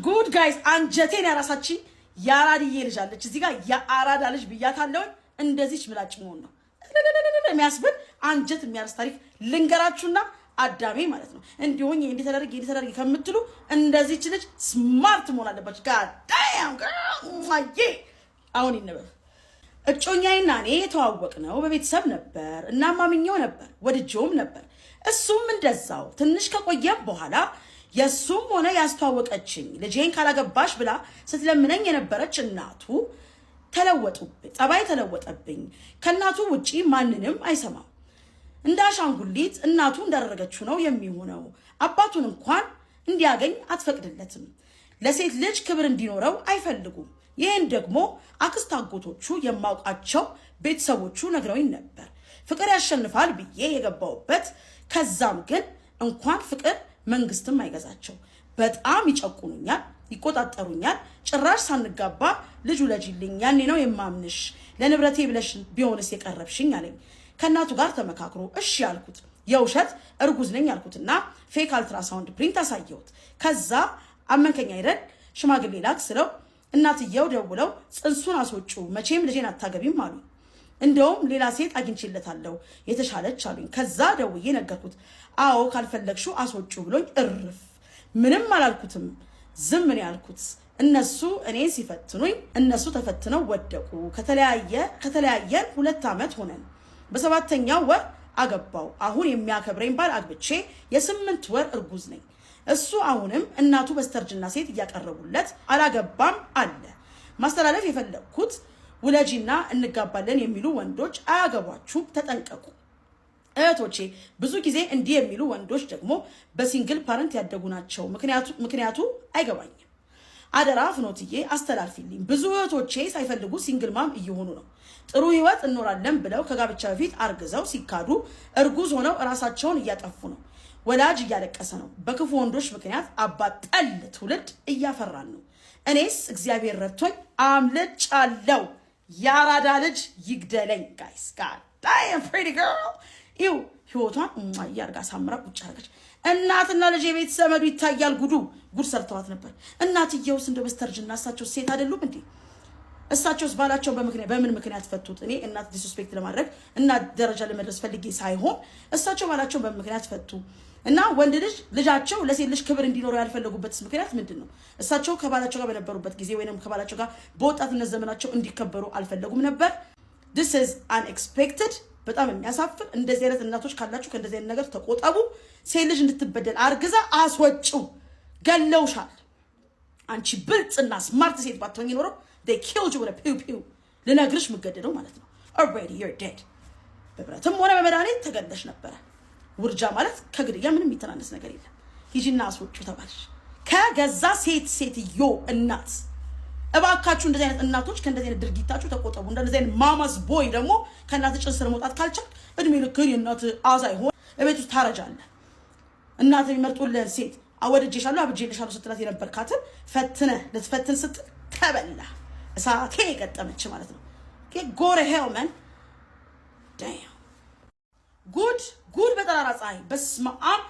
ጉድ ጋይስ አንጀቴን ያራሳች ያራድዬ ልጅ አለች እዚህ ጋር ያአራዳ ልጅ ብያታለሁ እንደዚህች ምላጭ መሆን ነው የሚያስብል አንጀት የሚያርስ ታሪክ ልንገራችሁና አዳሜ ማለት ነው እንዲሆኝ እንዲተደረግ ከምትሉ እንደዚህች ልጅ ስማርት መሆን አለባችሁ god damn girl ማዬ አሁን ይነበብ እጮኛዬና እኔ የተዋወቅነው በቤተሰብ ነበር እና ማምኛው ነበር ወድጄውም ነበር እሱም እንደዛው ትንሽ ከቆየም በኋላ የሱም ሆነ ያስተዋወቀችኝ ልጄን ካላገባሽ ብላ ስትለምነኝ የነበረች እናቱ ተለወጡብኝ ጸባይ ተለወጠብኝ ከናቱ ውጪ ማንንም አይሰማም እንዳሻንጉሊት እናቱ እንዳደረገችው ነው የሚሆነው አባቱን እንኳን እንዲያገኝ አትፈቅድለትም ለሴት ልጅ ክብር እንዲኖረው አይፈልጉም ይሄን ደግሞ አክስት አጎቶቹ የማውቃቸው ቤተሰቦቹ ነግረውኝ ነበር ፍቅር ያሸንፋል ብዬ የገባውበት ከዛም ግን እንኳን ፍቅር መንግስትም አይገዛቸው በጣም ይጨቁኑኛል ይቆጣጠሩኛል ጭራሽ ሳንጋባ ልጅ ወለጂልኝ ያኔ ነው የማምንሽ ለንብረቴ ብለሽ ቢሆንስ የቀረብሽኝ አለኝ ከናቱ ጋር ተመካክሮ እሺ ያልኩት የውሸት እርጉዝ ነኝ ያልኩትና ፌክ አልትራሳውንድ ፕሪንት አሳየሁት ከዛ አመንከኛ አይደል ሽማግሌ ላክ ስለው እናትየው ደውለው ጽንሱን አስወጩ መቼም ልጄን አታገቢም አሉ እንደውም ሌላ ሴት አግኝቼለታለሁ የተሻለች አሉኝ ከዛ ደውዬ ነገርኩት አዎ ካልፈለግሹ አስወጩ ብሎኝ እርፍ ምንም አላልኩትም ዝም ነው ያልኩት እነሱ እኔ ሲፈትኑኝ እነሱ ተፈትነው ወደቁ ከተለያየን 2 አመት ሆነን በሰባተኛው ወር አገባው አሁን የሚያከብረኝ ባል አግብቼ የ8 ወር እርጉዝ ነኝ እሱ አሁንም እናቱ በስተርጅና ሴት እያቀረቡለት አላገባም አለ ማስተላለፍ የፈለኩት ውለጂና እንጋባለን የሚሉ ወንዶች አያገባችሁ ተጠንቀቁ እህቶቼ ብዙ ጊዜ እንዲህ የሚሉ ወንዶች ደግሞ በሲንግል ፓረንት ያደጉ ናቸው ምክንያቱ አይገባኝም አደራ ፍኖትዬ አስተላልፊልኝ ብዙ እህቶቼ ሳይፈልጉ ሲንግል ማም እየሆኑ ነው ጥሩ ህይወት እንኖራለን ብለው ከጋብቻ በፊት አርግዘው ሲካዱ እርጉዝ ሆነው ራሳቸውን እያጠፉ ነው ወላጅ እያለቀሰ ነው በክፉ ወንዶች ምክንያት አባት ጠል ትውልድ እያፈራን ነው እኔስ እግዚአብሔር ረድቶኝ አምልጫለሁ ያራዳ ልጅ ይግደለኝ ጋይስ god damn pretty girl ይው ህይወቷን ያርጋ ሳምራ ቁጭ አረጋች እናትና ልጅ የቤት ዘመዱ ይታያል ጉድ ሰርተዋት ነበር እናትየውስ እንደው በስተርጅና እሳቸው ሴት አይደሉም እንዴ እሳቸውስ ባላቸው በምን ምክንያት ፈቱት እኔ እናት ዲስሪስፔክት ለማድረግ እና ደረጃ ለመድረስ ፈልጌ ሳይሆን እሳቸው ባላቸው በምክንያት ፈቱ እና ወንድ ልጃቸው ለሴት ልጅ ክብር እንዲኖር ያልፈለጉበት ምክንያት ምንድነው እሳቸው ከባላቸው ጋር በነበሩበት ጊዜ ወይንም ከባላቸው ጋር በወጣትነት ዘመናቸው እንዲከበሩ አልፈለጉም ነበር this is unexpected በጣም የሚያሳፍር እንደዚህ አይነት እናቶች ካላችሁ ከእንደዚህ አይነት ነገር ተቆጠቡ ሴት ልጅ እንድትበደል አርግዛ አስወጪው ገለውሻል አንቺ ብልጽና ስማርት ሴት ባትሆኚ ኖሮ they killed you with a pew pew ለነግርሽ መገደለው ማለት ነው already you're dead በብረትም ሆነ በመድኃኒት ተገለሽ ነበር ውርጃ ማለት ከግድያ ምንም የሚተናነስ ነገር የለም ሂጂና አስወጪው ተባልሽ ከገዛ ሴትዮ እናት እባካችሁ እንደዚህ አይነት እናቶች ከእንደዚህ አይነት ድርጊታችሁ ተቆጠቡ እንደዚህ አይነት ማማስ ቦይ ደግሞ ከእናት ጭን ስር መውጣት ካልቻል እድሜ ልክህን የእናት አዛ ይሆን እቤት ውስጥ ታረጃለህ እናት የሚመርጡልህ ሴት አወድጄሻለሁ አብጄልሻለሁ ስትላት የነበርካትን ልትፈትን ስትል ተበላ እሳቴ የገጠመች ማለት ነው go to hell man damn ጉድ በጠራራ ፀሐይ በስመ አብ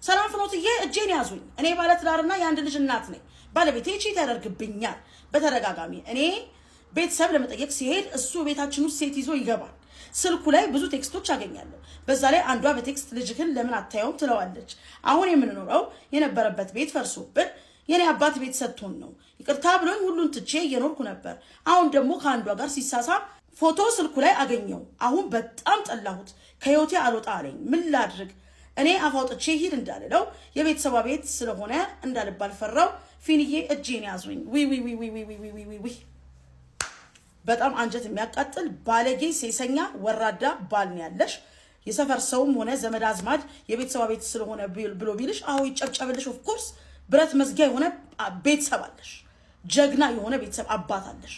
ሰላም ፍኖትዬ እጄን ያዙኝ እኔ ባለ ትዳርና የአንድ ልጅ እናት ነኝ ባለቤቴ ቺት ያደርግብኛል በተደጋጋሚ እኔ ቤተሰብ ለመጠየቅ ሲሄድ እሱ ቤታችን ውስጥ ሴት ይዞ ይገባል ስልኩ ላይ ብዙ ቴክስቶች አገኛለሁ በዛ ላይ አንዷ በቴክስት ልጅህን ለምን አታየውም ትለዋለች አሁን የምንኖረው የነበረበት ቤት ፈርሶብን የኔ አባት ቤት ሰጥቶን ነው ይቅርታ ብሎኝ ሁሉን ትቼ እየኖርኩ ነበር አሁን ደግሞ ከአንዷ ጋር ሲሳሳ ፎቶ ስልኩ ላይ አገኘው አሁን በጣም ጠላሁት ከህይወቴ አልወጣ አለኝ ምን ላድርግ እኔ አፋውጥቼ ሂድ እንዳልለው የቤተሰባ ቤት ስለሆነ እንዳልባል ፈራው ፊንዬ እጄን ያዙኝ ዊ በጣም አንጀት የሚያቃጥል ባለጌ ሴሰኛ ወራዳ ባል ነው ያለሽ የሰፈር ሰውም ሆነ ዘመድ አዝማድ የቤተሰባ ቤት ስለሆነ ብሎ ቢልሽ አዎ ይጨብጨብልሽ ኦፍ ኮርስ ብረት መዝጊያ የሆነ ቤተሰብ አለሽ ጀግና የሆነ ቤተሰብ አባት አለሽ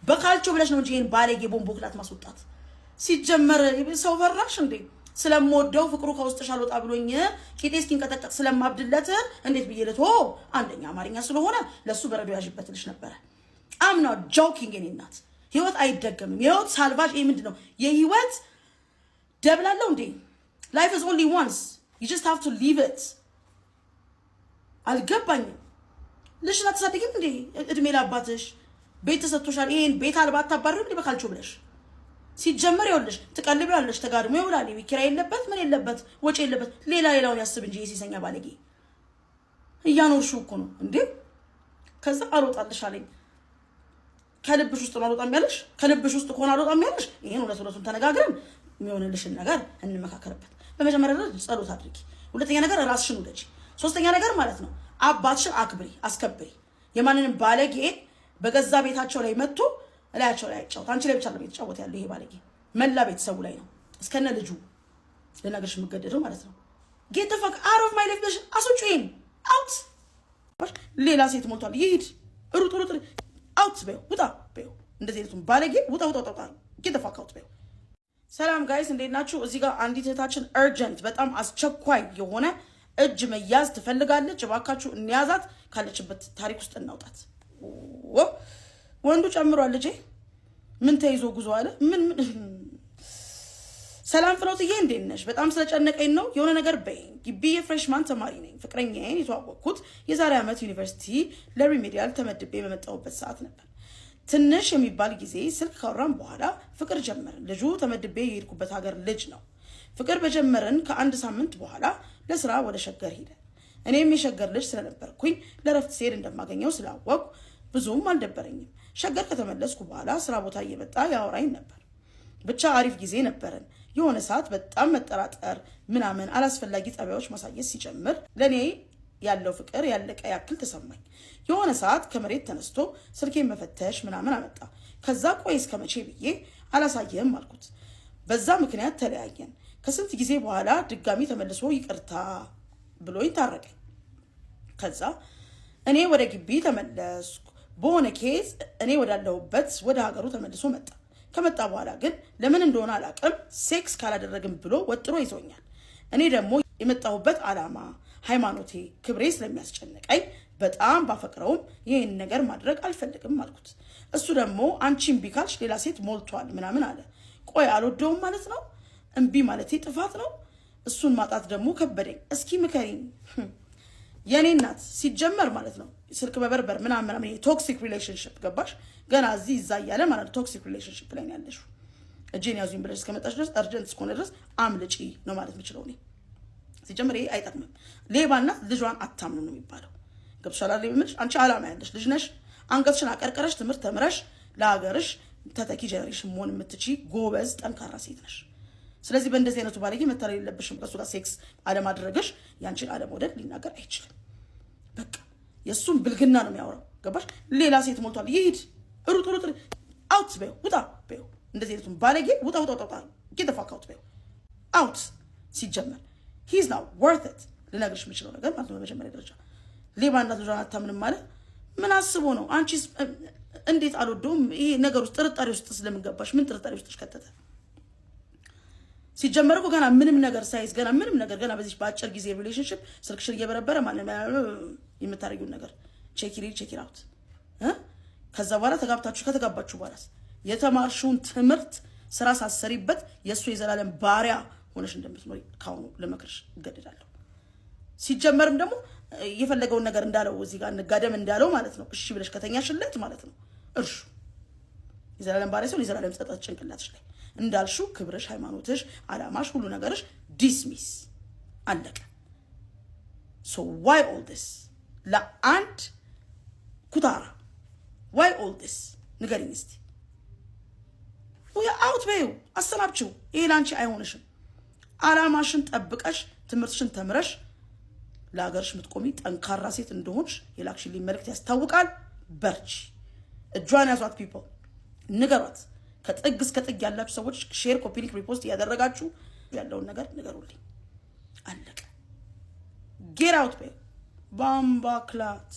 በካልቾ ብለሽ ነው እንጂ ይሄን ባለጌ ቦምቦክላት ማስወጣት ሲጀመር ሰው ፈራሽ እንዴ ስለምወደው ፍቅሩ ከውስጥሽ አልወጣ ብሎኝ ቂጤስ ኪንቀጠቀጥ ስለማብድለት እንዴት ብዬለት አንደኛ አማርኛ ስለሆነ ለሱ በረዶ ያዥበትልሽ ነበር I'm not joking የኔ እናት ህይወት አይደገምም ህይወት ሳልቫጅ ይሄ ምንድነው የህይወት ደብላለው እንዴ life is only once you just have to live it አልገባኝም ልጅሽን አትሳድጊም እንዴ? እድሜ ለአባትሽ ቤት ተሰጥቶሻል። ይሄን ቤት አልባ አታባሪው እንዴ በካልቾ ብለሽ ሲጀመር ይኸውልሽ ትቀልቢያለሽ። ተጋድሞ ይውላል። ኪራይ የለበት ምን የለበት ወጪ የለበት ሌላውን ያስብ እንጂ ሲሰኛ ባለጌ እያኖርሽው እኮ ነው እንዴ። ከዛ አልወጣልሽ አለኝ። ከልብሽ ውስጥ ነው አልወጣም ያለሽ? ከልብሽ ውስጥ ከሆነ አልወጣም ያለሽ ይሄን ሁለቱን ተነጋግረን የሚሆንልሽን ነገር እንመካከርበት። በመጀመሪያ ደረጃ ጸሎት አድርጊ። ሁለተኛ ነገር ራስሽን ውደጂ። ሶስተኛ ነገር ማለት ነው አባትሽን አክብሪ፣ አስከብሪ። የማንንም ባለጌ በገዛ ቤታቸው ላይ መጥቶ እላያቸው ላይ አይጫወት። አንቺ ላይ ብቻ ነው የተጫወተ ያለው ይሄ ባለጌ፣ መላ ቤተሰቡ ላይ ነው እስከነ ልጁ ለነገርሽ የምገደደው ማለት ነው። ጌት ዘ ፋክ አውት ኦፍ ማይ ላይፍ ብለሽ አስወጪኝ አውት። ሌላ ሴት ሞልቷል፣ ይሂድ ሩጥ አውት በይው፣ ውጣ በይው። እንደዚህ አይነቱን ባለጌ ውጣ ጌት ዘ ፋክ አውት በይው። ሰላም ጋይስ እንዴት ናችሁ? እዚህ ጋር አንዲት እህታችን እርጀንት በጣም አስቸኳይ የሆነ እጅ መያዝ ትፈልጋለች። እባካችሁ እንያዛት፣ ካለችበት ታሪክ ውስጥ እናውጣት። ወንዱ ጨምሯል። ልጄ ምን ተይዞ ጉዞ አለ። ምን ሰላም ፍኖትዬ እንዴት ነሽ? በጣም ስለጨነቀኝ ነው የሆነ ነገር በይኝ። ግቢ የፍሬሽማን ተማሪ ነኝ። ፍቅረኛዬን የተዋወቅኩት የዛሬ ዓመት ዩኒቨርሲቲ ለሪሜዲያል ተመድቤ በመጣሁበት ሰዓት ነበር። ትንሽ የሚባል ጊዜ ስልክ ካወራን በኋላ ፍቅር ጀመርን። ልጁ ተመድቤ የሄድኩበት ሀገር ልጅ ነው። ፍቅር በጀመርን ከአንድ ሳምንት በኋላ ለስራ ወደ ሸገር ሄደ። እኔም የሸገር ልጅ ስለነበርኩኝ ለረፍት ስሄድ እንደማገኘው ስላወቅኩ ብዙም አልደበረኝም። ሸገር ከተመለስኩ በኋላ ስራ ቦታ እየመጣ ያወራኝ ነበር። ብቻ አሪፍ ጊዜ ነበረን። የሆነ ሰዓት በጣም መጠራጠር ምናምን አላስፈላጊ ጠባዮች ማሳየት ሲጀምር ለኔ ያለው ፍቅር ያለቀ ያክል ተሰማኝ። የሆነ ሰዓት ከመሬት ተነስቶ ስልኬን መፈተሽ ምናምን አመጣ። ከዛ ቆይ እስከ መቼ ብዬ አላሳየህም አልኩት። በዛ ምክንያት ተለያየን። ከስንት ጊዜ በኋላ ድጋሚ ተመልሶ ይቅርታ ብሎኝ ታረቀኝ። ከዛ እኔ ወደ ግቢ ተመለስኩ። በሆነ ኬዝ እኔ ወዳለሁበት ወደ ሀገሩ ተመልሶ መጣ። ከመጣ በኋላ ግን ለምን እንደሆነ አላውቅም ሴክስ ካላደረግም ብሎ ወጥሮ ይዞኛል። እኔ ደግሞ የመጣሁበት ዓላማ ሃይማኖቴ፣ ክብሬ ስለሚያስጨንቀኝ በጣም ባፈቅረውም ይህን ነገር ማድረግ አልፈልግም አልኩት። እሱ ደግሞ አንቺ እምቢ ካልሽ ሌላ ሴት ሞልቷል ምናምን አለ። ቆይ አልወደውም ማለት ነው? እምቢ ማለቴ ጥፋት ነው? እሱን ማጣት ደግሞ ከበደኝ። እስኪ ምከሪኝ። የኔ እናት ሲጀመር ማለት ነው ስልክ በበርበር ምናምን ቶክሲክ ሪሌሽንሽፕ ገባሽ? ገና እዚህ እዛ እያለ ማለት ቶክሲክ ሪሌሽንሽፕ ላይ ነው ያለሽው። እጄን ያዙኝ ብለሽ እስከመጣሽ ድረስ እርጀንት እስከሆነ ድረስ አምልጪ ነው ማለት የምችለው እኔ። ሲጀመር ይሄ አይጠቅምም። ሌባና ልጇን አታምኑ ነው የሚባለው። ገብቶሻል አይደል? የምልሽ አንቺ ዓላማ ያለሽ ልጅ ነሽ። አንገትሽን አቀርቀረሽ ትምህርት ተምረሽ ለሀገርሽ ተተኪ ጀነሬሽን መሆን የምትችይ ጎበዝ ጠንካራ ሴት ነሽ። ስለዚህ በእንደዚህ አይነቱ ባለጌ መታረል የለብሽም። ከሱ ጋር ሴክስ አለማድረግሽ ያንቺን አለመውደድ ሊናገር አይችልም። በቃ የእሱን ብልግና ነው የሚያወራው። ገባሽ? ሌላ ሴት ሞልቷል፣ ይሂድ ሩጥ አውት በይው፣ ውጣ በይው። እንደዚህ አይነቱን ባለጌ ውጣ ጌት ዘ ፋክ አውት በይው። አውት ሲጀመር ሂዝ ናት ወርት ኢት ልነግርሽ የምችለው ነገር ማለት ነው። በመጀመሪያ ደረጃ ሌባ እናት ልጇን አታምንም ማለት ምን አስቦ ነው? አንቺስ እንዴት አልወደውም? ይሄ ነገር ውስጥ ጥርጣሬ ውስጥ ስለምንገባሽ ምን ጥርጣሬ ውስጥ ከተተ? ሲጀመር እኮ ገና ምንም ነገር ሳይዝ ገና በዚህ በአጭር ጊዜ ሪሌሽንሽፕ ስልክሽን እየበረበረ ማለት የምታደርጊውን ነገር ቼክ ኢት አውት። ከዛ በኋላ ከተጋባችሁ በኋላ የተማርሽውን ትምህርት ስራ ሳሰሪበት የእሱ የዘላለም ባሪያ ሆነሽ እንደምትኖሪ ካሁኑ ለመክርሽ እገደዳለሁ። ሲጀመርም ደግሞ የፈለገውን ነገር እንዳለው እዚህ ጋር እንጋደም እንዳለው ማለት ነው እሺ ብለሽ ከተኛሽለት ማለት ነው እርሹ የዘላለም ባሪያ ሲሆን የዘላለም ጸጸት ጭንቅላትሽ ላይ እንዳልሹ ክብርሽ፣ ሃይማኖትሽ፣ አላማሽ፣ ሁሉ ነገርሽ ዲስሚስ አለቀ። ሶ ዋይ ኦል ዲስ ለአንድ ኩታራ ዋይ ኦል ዲስ ንገሪኝ እስቲ። አውት በይው፣ አሰናብችው። ይሄ ላንቺ አይሆንሽም። አላማሽን ጠብቀሽ ትምህርትሽን ተምረሽ ለሀገርሽ የምትቆሚ ጠንካራ ሴት እንደሆንሽ የላክሽልኝ መልእክት ያስታውቃል። በርቺ። እጇን ያዟት፣ ፒፕል ንገሯት። ከጥግ እስከ ጥግ ያላችሁ ሰዎች ሼር፣ ኮፒ ሊንክ፣ ሪፖስት እያደረጋችሁ ያለውን ነገር ንገሩልኝ። አለቀ። ጌት አውት በይው። ባምባ ክላት